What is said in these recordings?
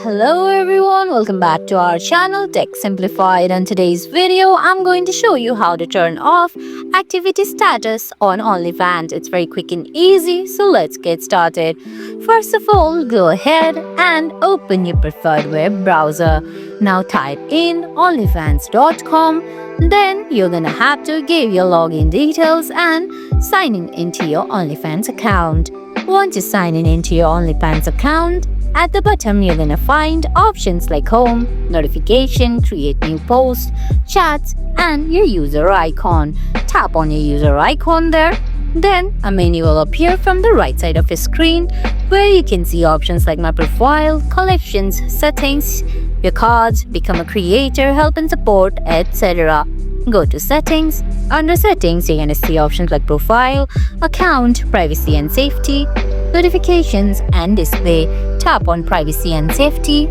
Hello everyone, welcome back to our channel Tech Simplified. In today's video, I'm going to show you how to turn off activity status on OnlyFans. It's very quick and easy, so let's get started. First of all, go ahead and open your preferred web browser. Now type in onlyfans.com. Then you're gonna have to give your login details and sign in into your OnlyFans account. Once you sign in into your OnlyFans account, at the bottom, you're gonna find options like home, notification, create new post, chats, and your user icon. Tap on your user icon there. Then a menu will appear from the right side of your screen where you can see options like my profile, collections, settings, your cards, become a creator, help and support, etc. Go to settings. Under settings, you're gonna see options like profile, account, privacy and safety, notifications, and display. Tap on privacy and safety.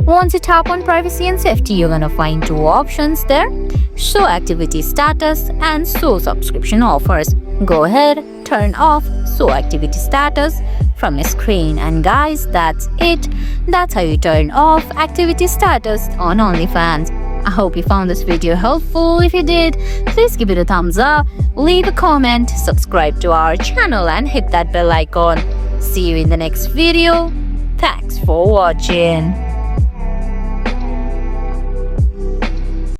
Once you tap on privacy and safety, you're gonna find two options there: show activity status and show subscription offers. Go ahead, turn off show activity status from your screen. And guys, that's it. That's how you turn off activity status on OnlyFans. I hope you found this video helpful. If you did, please give it a thumbs up, leave a comment, subscribe to our channel and hit that bell icon. See you in the next video. Thanks for watching.